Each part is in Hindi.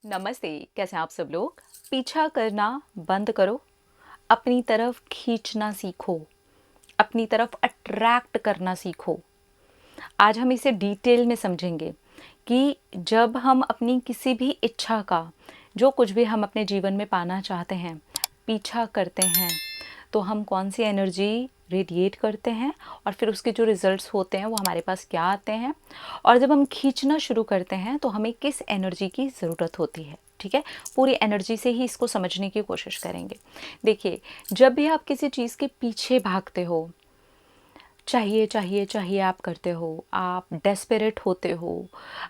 नमस्ते। कैसे हैं आप सब लोग। पीछा करना बंद करो, अपनी तरफ खींचना सीखो, अपनी तरफ अट्रैक्ट करना सीखो। आज हम इसे डिटेल में समझेंगे कि जब हम अपनी किसी भी इच्छा का, जो कुछ भी हम अपने जीवन में पाना चाहते हैं, पीछा करते हैं तो हम कौन सी एनर्जी रेडिएट करते हैं और फिर उसके जो रिजल्ट्स होते हैं वो हमारे पास क्या आते हैं, और जब हम खींचना शुरू करते हैं तो हमें किस एनर्जी की ज़रूरत होती है। ठीक है, पूरी एनर्जी से ही इसको समझने की कोशिश करेंगे। देखिए, जब भी आप किसी चीज़ के पीछे भागते हो, चाहिए चाहिए चाहिए आप करते हो, आप डेस्परेट होते हो,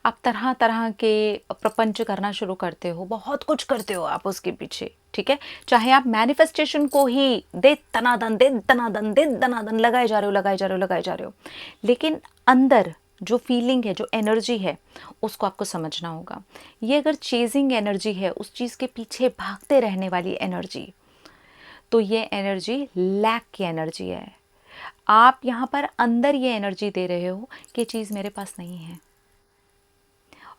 आप तरह तरह के प्रपंच करना शुरू करते हो, बहुत कुछ करते हो आप उसके पीछे। ठीक है, चाहे आप मैनिफेस्टेशन को ही दे तनादन दे दनादन दे दनादन लगाए जा रहे हो, लगाए जा रहे हो, लगाए जा रहे हो, लेकिन अंदर जो फीलिंग है, जो एनर्जी है, उसको आपको समझना होगा। ये अगर चेजिंग एनर्जी है, उस चीज़ के पीछे भागते रहने वाली एनर्जी, तो ये एनर्जी लैक की एनर्जी है। आप यहाँ पर अंदर ये एनर्जी दे रहे हो कि चीज़ मेरे पास नहीं है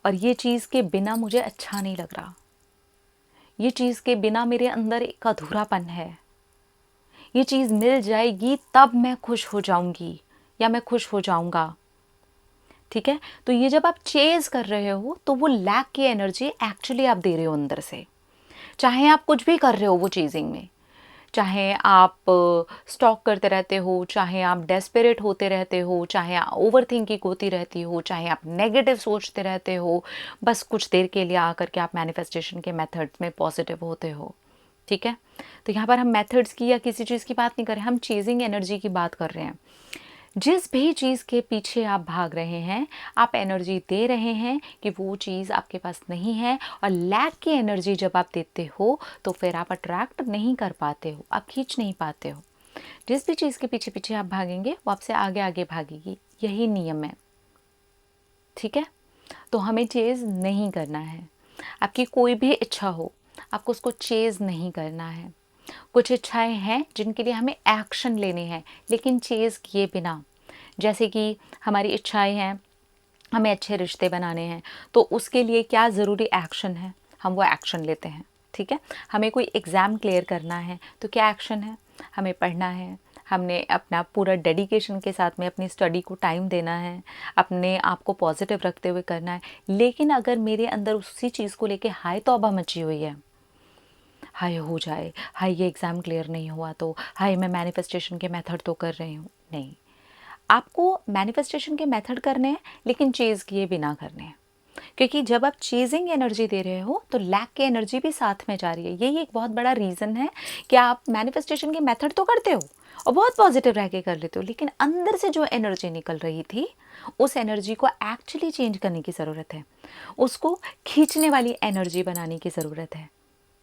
और ये चीज़ के बिना मुझे अच्छा नहीं लग रहा, ये चीज़ के बिना मेरे अंदर एक अधूरापन है, ये चीज़ मिल जाएगी तब मैं खुश हो जाऊंगी या मैं खुश हो जाऊंगा। ठीक है, तो ये जब आप चेज कर रहे हो तो वो लैक की एनर्जी एक्चुअली आप दे रहे हो अंदर से। चाहे आप कुछ भी कर रहे हो वो चीजिंग में, चाहे आप स्टॉक करते रहते हो, चाहे आप डेस्परेट होते रहते हो, चाहे ओवर थिंकिंग होती रहती हो, चाहे आप नेगेटिव सोचते रहते हो, बस कुछ देर के लिए आकर के आप मैनिफेस्टेशन के मेथड्स में पॉजिटिव होते हो। ठीक है, तो यहाँ पर हम मेथड्स की या किसी चीज़ की बात नहीं कर रहे हैं, हम चेजिंग एनर्जी की बात कर रहे हैं। जिस भी चीज़ के पीछे आप भाग रहे हैं, आप एनर्जी दे रहे हैं कि वो चीज़ आपके पास नहीं है, और लैक की एनर्जी जब आप देते हो तो फिर आप अट्रैक्ट नहीं कर पाते हो, आप खींच नहीं पाते हो। जिस भी चीज़ के पीछे पीछे आप भागेंगे वो आपसे आगे आगे भागेगी, यही नियम है। ठीक है, तो हमें चेज़ नहीं करना है। आपकी कोई भी इच्छा हो, आपको उसको चेज़ नहीं करना है। कुछ इच्छाएं हैं जिनके लिए हमें एक्शन लेने हैं, लेकिन चेज़ किए बिना। जैसे कि हमारी इच्छाएं हैं, हमें अच्छे रिश्ते बनाने हैं, तो उसके लिए क्या ज़रूरी एक्शन है, हम वो एक्शन लेते हैं। ठीक है, हमें कोई एग्ज़ाम क्लियर करना है तो क्या एक्शन है, हमें पढ़ना है, हमने अपना पूरा डेडिकेशन के साथ में अपनी स्टडी को टाइम देना है, अपने आप को पॉजिटिव रखते हुए करना है। लेकिन अगर मेरे अंदर उसी चीज़ को लेके हाय तौबा मची हुई है, हाय हो जाए, हाय ये एग्ज़ाम क्लियर नहीं हुआ तो, हाय मैं मैनिफेस्टेशन के मेथड तो कर रही हूँ, नहीं। आपको मैनिफेस्टेशन के मेथड करने हैं लेकिन चेज़ किए बिना करने हैं, क्योंकि जब आप चेजिंग एनर्जी दे रहे हो तो लैक की एनर्जी भी साथ में जा रही है। यही एक बहुत बड़ा रीज़न है कि आप मैनिफेस्टेशन के मेथड तो करते हो और बहुत पॉजिटिव रह के कर लेते हो, लेकिन अंदर से जो एनर्जी निकल रही थी उस एनर्जी को एक्चुअली चेंज करने की ज़रूरत है, उसको खींचने वाली एनर्जी बनाने की ज़रूरत है।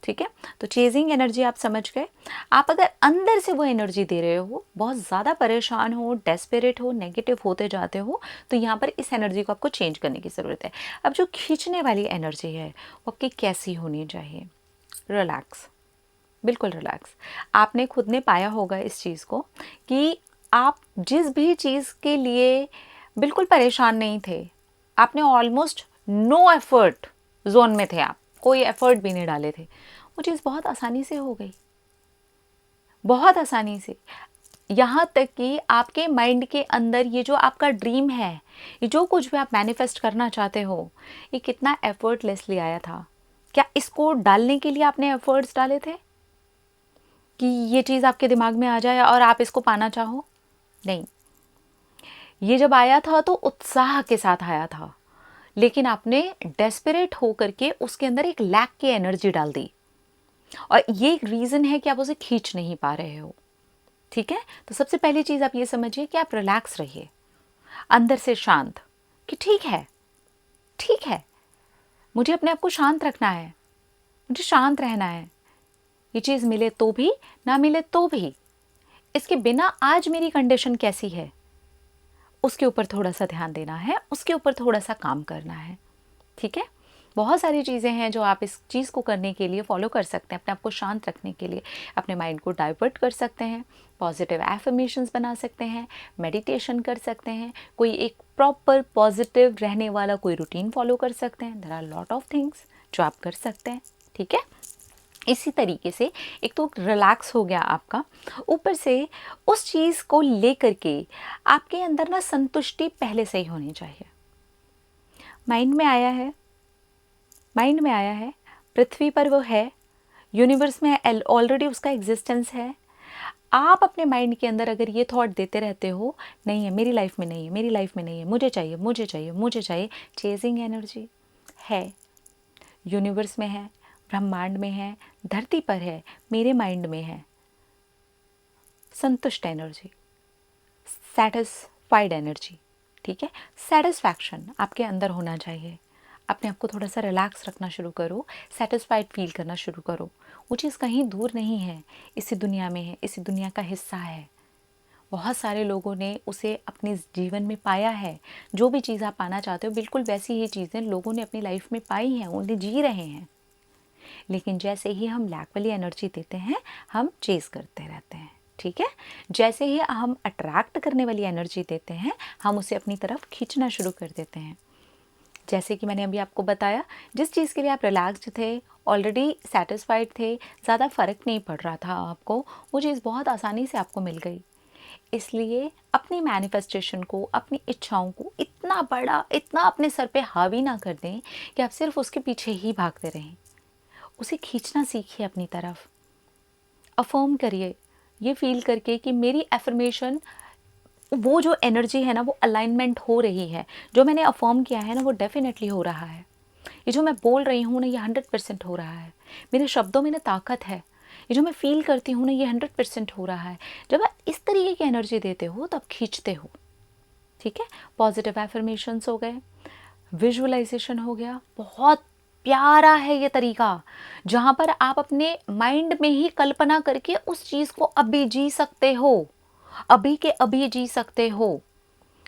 ठीक है, तो चेजिंग एनर्जी आप समझ गए। आप अगर अंदर से वो एनर्जी दे रहे हो, बहुत ज़्यादा परेशान हो, डेस्परेट हो, नेगेटिव होते जाते हो, तो यहाँ पर इस एनर्जी को आपको चेंज करने की ज़रूरत है। अब जो खींचने वाली एनर्जी है वो आपकी कैसी होनी चाहिए? रिलैक्स, बिल्कुल रिलैक्स। आपने खुद ने पाया होगा इस चीज़ को कि आप जिस भी चीज़ के लिए बिल्कुल परेशान नहीं थे, आपने ऑलमोस्ट नो एफर्ट जोन में थे, आप कोई एफर्ट भी नहीं डाले थे, वो चीज़ बहुत आसानी से हो गई, बहुत आसानी से। यहाँ तक कि आपके माइंड के अंदर ये जो आपका ड्रीम है, ये जो कुछ भी आप मैनिफेस्ट करना चाहते हो, ये कितना एफर्टलेसली आया था। क्या इसको डालने के लिए आपने एफर्ट्स डाले थे कि ये चीज़ आपके दिमाग में आ जाए और आप इसको पाना चाहो? नहीं, ये जब आया था तो उत्साह के साथ आया था, लेकिन आपने डेस्परेट होकर के उसके अंदर एक लैक की एनर्जी डाल दी, और ये एक रीज़न है कि आप उसे खींच नहीं पा रहे हो। ठीक है, तो सबसे पहली चीज़ आप ये समझिए कि आप रिलैक्स रहिए, अंदर से शांत, कि ठीक है, ठीक है, मुझे अपने आप को शांत रखना है, मुझे शांत रहना है। ये चीज़ मिले तो भी, ना मिले तो भी, इसके बिना आज मेरी कंडीशन कैसी है उसके ऊपर थोड़ा सा ध्यान देना है, उसके ऊपर थोड़ा सा काम करना है। ठीक है, बहुत सारी चीज़ें हैं जो आप इस चीज़ को करने के लिए फॉलो कर सकते हैं, अपने आप को शांत रखने के लिए। अपने माइंड को डाइवर्ट कर सकते हैं, पॉजिटिव एफर्मेशंस बना सकते हैं, मेडिटेशन कर सकते हैं, कोई एक प्रॉपर पॉजिटिव रहने वाला कोई रूटीन फॉलो कर सकते हैं। There are lot of things जो आप कर सकते हैं। ठीक है, इसी तरीके से एक तो रिलैक्स हो गया आपका, ऊपर से उस चीज़ को लेकर के आपके अंदर ना संतुष्टि पहले से ही होनी चाहिए। माइंड में आया है, माइंड में आया है, पृथ्वी पर वो है, यूनिवर्स में ऑलरेडी उसका एग्जिस्टेंस है। आप अपने माइंड के अंदर अगर ये थॉट देते रहते हो, नहीं है मेरी लाइफ में, नहीं है मेरी लाइफ में, नहीं है, मुझे चाहिए मुझे चाहिए मुझे चाहिए, चेजिंग एनर्जी है, यूनिवर्स में है, ब्रह्मांड में है, धरती पर है, मेरे माइंड में है। संतुष्ट एनर्जी, सेटिस्फाइड एनर्जी। ठीक है, सेटिस्फैक्शन आपके अंदर होना चाहिए। अपने आप को थोड़ा सा रिलैक्स रखना शुरू करो, सेटिस्फाइड फील करना शुरू करो। वो चीज़ कहीं दूर नहीं है, इसी दुनिया में है, इसी दुनिया का हिस्सा है। बहुत सारे लोगों ने उसे अपने जीवन में पाया है। जो भी चीज़ आप पाना चाहते हो बिल्कुल वैसी ही चीज़ें लोगों ने अपनी लाइफ में पाई हैं, उन्हें जी रहे हैं। लेकिन जैसे ही हम लैक वाली एनर्जी देते हैं, हम चेज़ करते रहते हैं। ठीक है, जैसे ही हम अट्रैक्ट करने वाली एनर्जी देते हैं, हम उसे अपनी तरफ खींचना शुरू कर देते हैं। जैसे कि मैंने अभी आपको बताया, जिस चीज़ के लिए आप रिलैक्स्ड थे, ऑलरेडी सेटिस्फाइड थे, ज़्यादा फ़र्क नहीं पड़ रहा था आपको, वो चीज़ बहुत आसानी से आपको मिल गई। इसलिए अपनी मैनिफेस्टेशन को, अपनी इच्छाओं को इतना बड़ा, इतना अपने सर पे हावी ना कर दें कि आप सिर्फ उसके पीछे ही भागते रहें। उसे खींचना सीखिए अपनी तरफ। अफर्म करिए, ये फील करके कि मेरी एफर्मेशन, वो जो एनर्जी है ना, वो अलाइनमेंट हो रही है। जो मैंने अफर्म किया है ना, वो डेफिनेटली हो रहा है। ये जो मैं बोल रही हूँ ना, ये 100% हो रहा है। मेरे शब्दों में ना ताकत है। ये जो मैं फील करती हूँ ना, ये 100% हो रहा है। जब आप इस तरीके की एनर्जी देते हो तब खींचते हो। ठीक है, पॉजिटिव एफर्मेशंस हो गए, विजुअलाइजेशन हो गया। बहुत प्यारा है ये तरीका, जहाँ पर आप अपने माइंड में ही कल्पना करके उस चीज़ को अभी जी सकते हो, अभी के अभी जी सकते हो।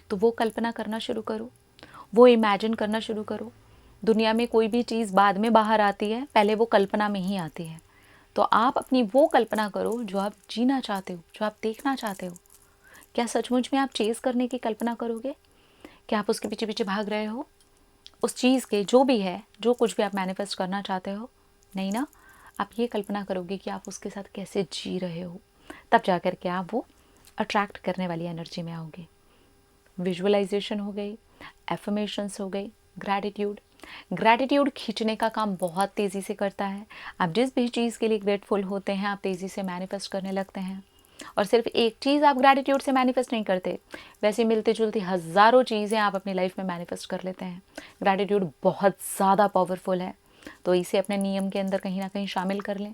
तो वो कल्पना करना शुरू करो, वो इमेजिन करना शुरू करो। दुनिया में कोई भी चीज़ बाद में बाहर आती है, पहले वो कल्पना में ही आती है। तो आप अपनी वो कल्पना करो जो आप जीना चाहते हो, जो आप देखना चाहते हो। क्या सचमुच में आप चेज़ करने की कल्पना करोगे? क्या आप उसके पीछे पीछे भाग रहे हो? उस चीज़ के जो भी है, जो कुछ भी आप मैनिफेस्ट करना चाहते हो? नहीं ना? आप ये कल्पना करोगे कि आप उसके साथ कैसे जी रहे हो, तब जाकर के आप वो अट्रैक्ट करने वाली एनर्जी में आओगे। विजुअलाइजेशन हो गई, एफर्मेशंस हो गई, ग्रैटिट्यूड। ग्रैटिट्यूड खींचने का काम बहुत तेज़ी से करता है। आप जिस भी चीज़ के लिए ग्रेटफुल होते हैं, आप तेज़ी से मैनिफेस्ट करने लगते हैं। और सिर्फ एक चीज़ आप ग्रैटिट्यूड से मैनिफेस्ट नहीं करते, वैसे मिलती जुलती हज़ारों चीज़ें आप अपनी लाइफ में मैनिफेस्ट कर लेते हैं। ग्रैटिट्यूड बहुत ज़्यादा पावरफुल है, तो इसे अपने नियम के अंदर कहीं ना कहीं शामिल कर लें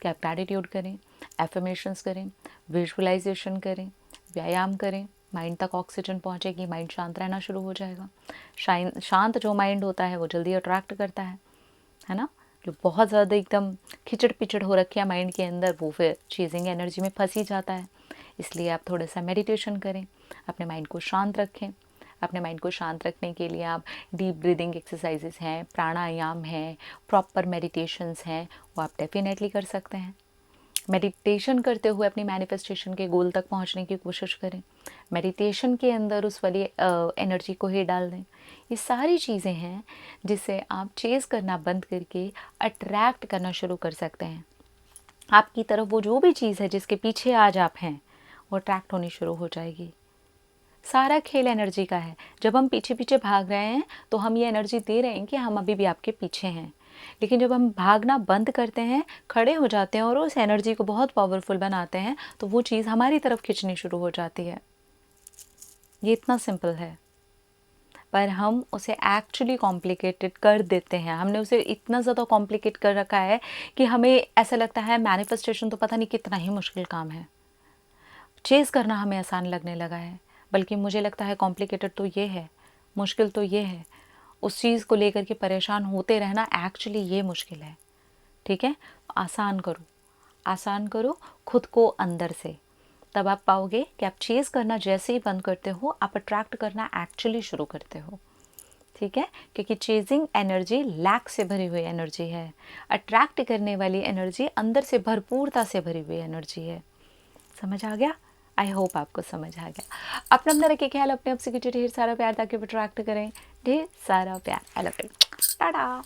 कि आप ग्रैटिट्यूड करें, एफर्मेशंस करें, विजुअलाइजेशन करें, व्यायाम करें। माइंड तक ऑक्सीजन पहुंचेगी, माइंड शांत रहना शुरू हो जाएगा। शांत जो माइंड होता है वो जल्दी अट्रैक्ट करता है ना। जो बहुत ज़्यादा एकदम खिचड़ पिचड़ हो रखी है माइंड के अंदर, वो फिर चेजिंग एनर्जी में फंस ही जाता है। इसलिए आप थोड़ा सा मेडिटेशन करें, अपने माइंड को शांत रखें। अपने माइंड को शांत रखने के लिए आप डीप ब्रीदिंग एक्सरसाइजेस हैं, प्राणायाम हैं, प्रॉपर मेडिटेशंस हैं, वो आप डेफिनेटली कर सकते हैं। मेडिटेशन करते हुए अपनी मैनिफेस्टेशन के गोल तक पहुंचने की कोशिश करें। मेडिटेशन के अंदर उस वाली एनर्जी को ही डाल दें। ये सारी चीज़ें हैं जिससे आप चेज़ करना बंद करके अट्रैक्ट करना शुरू कर सकते हैं। आपकी तरफ वो जो भी चीज़ है जिसके पीछे आज आप हैं, वो अट्रैक्ट होनी शुरू हो जाएगी। सारा खेल एनर्जी का है। जब हम पीछे पीछे भाग रहे हैं तो हम ये एनर्जी दे रहे हैं कि हम अभी भी आपके पीछे हैं। लेकिन जब हम भागना बंद करते हैं, खड़े हो जाते हैं और उस एनर्जी को बहुत पावरफुल बनाते हैं, तो वो चीज़ हमारी तरफ खींचनी शुरू हो जाती है। ये इतना सिंपल है, पर हम उसे एक्चुअली कॉम्प्लिकेटेड कर देते हैं। हमने उसे इतना ज़्यादा कॉम्प्लिकेट कर रखा है कि हमें ऐसा लगता है मैनिफेस्टेशन तो पता नहीं कितना ही मुश्किल काम है। चेज़ करना हमें आसान लगने लगा है, बल्कि मुझे लगता है कॉम्प्लिकेटेड तो ये है, मुश्किल तो ये है। उस चीज़ को लेकर के परेशान होते रहना एक्चुअली ये मुश्किल है। ठीक है, आसान करो, आसान करो खुद को अंदर से। तब आप पाओगे कि आप चेज़ करना जैसे ही बंद करते हो, आप अट्रैक्ट करना एक्चुअली शुरू करते हो। ठीक है, क्योंकि चेजिंग एनर्जी लैक से भरी हुई एनर्जी है, अट्रैक्ट करने वाली एनर्जी अंदर से भरपूरता से भरी हुई एनर्जी है। समझ आ गया? आई होप आपको समझ आ गया। अपना अपना रखिए ख्याल, अपने आप से कीजिए ढेर सारा प्यार ताकि वो अट्रैक्ट करें ढेर सारा प्यार। I love you, Tata.